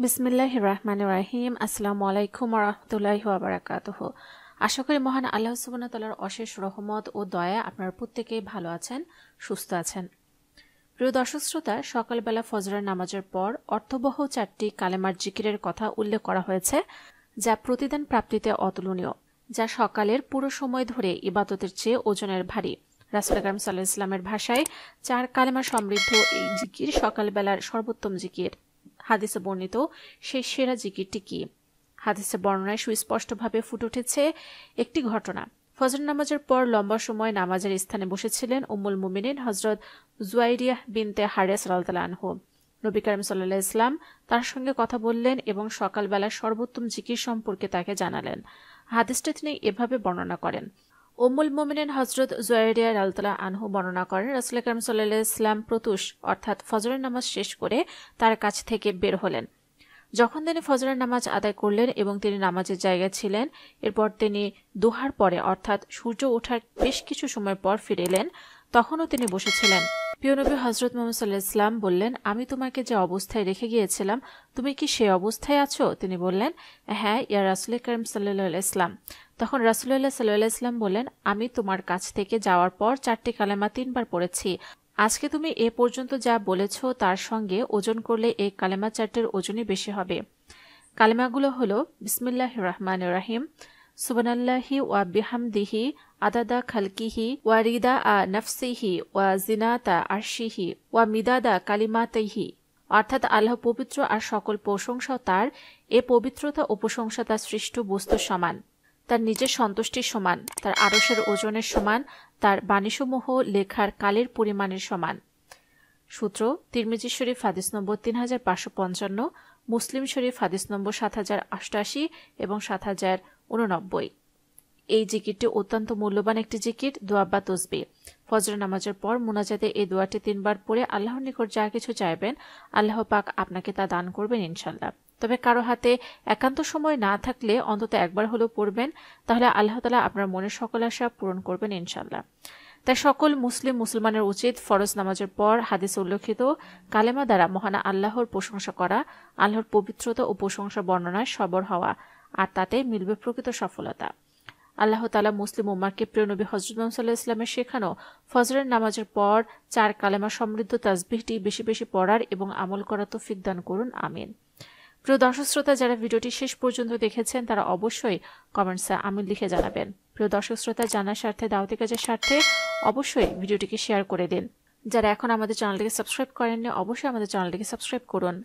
বিসমিল্লাহির রহমানির রহিম। আসসালামু আলাইকুম ওয়া রাহমাতুল্লাহি ওয়া বারাকাতুহু। আশা করি মহান আল্লাহ সুবহানাহু ওয়া তাআলার অশেষ রহমত ও দয়া আপনারা প্রত্যেকেই ভালো আছেন, সুস্থ আছেন। প্রিয় দর্শক শ্রোতা, সকালবেলা ফজরের নামাজের পর অর্থবহ 4টি কালেমার জিকিরের কথা উল্লেখ করা হয়েছে, যা প্রতিদান প্রাপ্তিতে অতুলনীয়, যা সকালের পুরো সময় ধরে ইবাদতের চেয়ে ওজনের ভারী। রাসূল আকরাম সাল্লাল্লাহু আলাইহি ওয়াসাল্লামের ভাষায় 4 কালেমা সমৃদ্ধ এই জিকির সকালবেলার সর্বোত্তম জিকির। হাদিসে বর্ণিত সেই সেরা জিকিরটি কি? হাদিসে বর্ণনায় সুস্পষ্টভাবে ফুটে উঠেছে একটি ঘটনা। ফজর নামাজের পর লম্বা সময় নামাজের স্থানে বসেছিলেন উম্মুল মুমিনিন হযরত জুয়াইরিয়াহ বিনতে হারিস রাদিয়াল্লাহু আনহু। নবী করিম সাল্লাল্লাহু আলাইহি ওয়াসাল্লাম তার সঙ্গে কথা বললেন এবং সকালবেলার সর্বোত্তম জিকির সম্পর্কে তাকে জানালেন। হাদিসটি তিনি এভাবে বর্ণনা করেন। উম্মুল মুমিনিন হযরত জুয়াইরিয়া রাদিয়াল্লাহু আনহু বর্ণনা করেন, রাসূল আকরাম সাল্লাল্লাহু আলাইহি ওয়াসাল্লাম প্রত্যুষ অর্থাৎ ফজরের নামাজ শেষ করে তার কাছ থেকে বের হলেন। যখন তিনি ফজরের নামাজ আদায় করলেন এবং তিনি নামাজের জায়গায় ছিলেন, এরপর তিনি দুহার পরে অর্থাৎ সূর্য ওঠার বেশ কিছু সময় পর ফিরে এলেন, তখনও তিনি বসেছিলেন। প্রিয় নবী হযরত মুহাম্মদ সাল্লাল্লাহু আলাইহি ওয়াসাল্লাম বললেন, আমি তোমাকে যে অবস্থায় রেখে গিয়েছিলাম তুমি কি সেই অবস্থায় আছো? তিনি বললেন, হ্যাঁ ইয়া রাসূল কারীম সাল্লাল্লাহু আলাইহি ওয়াসাল্লাম। তখন রাসূলুল্লাহ সাল্লাল্লাহু আলাইহি ওয়াসাল্লাম বললেন, আমি তোমার কাছ থেকে যাওয়ার পর 4টি কালেমা 3 বার পড়েছি। আজকে তুমি এ পর্যন্ত যা বলেছ তার সঙ্গে ওজন করলে এই কালেমা 4টির ওজনই বেশি হবে। কালেমাগুলো হলো বিসমিল্লাহির রহমানির রহিম, সুবহানাল্লাহি ওয়া বিহামদিহি আদাদা খালকিহি ওয়া রিদা নাফসিহি ওয়া জিনাতা আরশিহি ওয়া মিদাদা কালিমাতিহি। অর্থাৎ আল্লাহ পবিত্র আর সকল প্রশংসা তার। এ পবিত্রতা ও প্রশংসা তার সৃষ্ট বস্তুর সমান, তার নিজের সন্তুষ্টির সমান, তার আরশের ওজনের সমান, তার বাণীসমূহ লেখার কালের পরিমাণের সমান। সূত্র তিরমিজি শরীফ হাদিস নম্বর 3555, মুসলিম শরীফ হাদিস নম্বর 7088 এবং 7089। এই জিকিরটি অত্যন্ত মূল্যবান একটি জিকির, দোয়া বা তসবিহ। ফজর নামাজের পর মুনাজাতে এই দোয়াটি 3 বার পড়ে আল্লাহর নিকট যা কিছু চাইবেন আল্লাহ পাক আপনাকে তা দান করবেন ইনশাআল্লাহ। তবে কারো হাতে একান্ত সময় না থাকলে অন্তত একবার হলেও পড়বেন, তাহলে আল্লাহ তাআলা আপনার মনের সকল আশা পূরণ করবেন ইনশাআল্লাহ। তাই সকল মুসলমানের উচিত ফরজ নামাজের পর হাদিসে উল্লেখিত কালেমা দ্বারা মহান আল্লাহর প্রশংসা করা, আল্লাহর পবিত্রতা ও প্রশংসা বর্ণনায় সবর হওয়া, আর তাতে মিলবে প্রকৃত সফলতা। আল্লাহ তাআলা মুসলিম উম্মাহকে প্রিয় নবী হযরত মুহাম্মদ সাল্লাল্লাহু আলাইহি ওয়াসাল্লামের শেখানো ফজরের নামাজের পর 4 কালেমা সমৃদ্ধ তাসবিহটি বেশি বেশি পড়ার এবং আমল করার তৌফিক দান করুন, আমিন। প্রিয় দর্শক শ্রোতা, যারা ভিডিওটি শেষ পর্যন্ত দেখেছেন তারা অবশ্যই কমেন্টসে আমিন লিখে জানাবেন। প্রিয় দর্শক শ্রোতা, জানার স্বার্থে দাওয়াতি কাজের স্বার্থে অবশ্যই ভিডিওটিকে শেয়ার করে দিন। যারা এখন আমাদের চ্যানেলটিকে সাবস্ক্রাইব করেননি অবশ্যই আমাদের চ্যানেলটিকে সাবস্ক্রাইব করুন।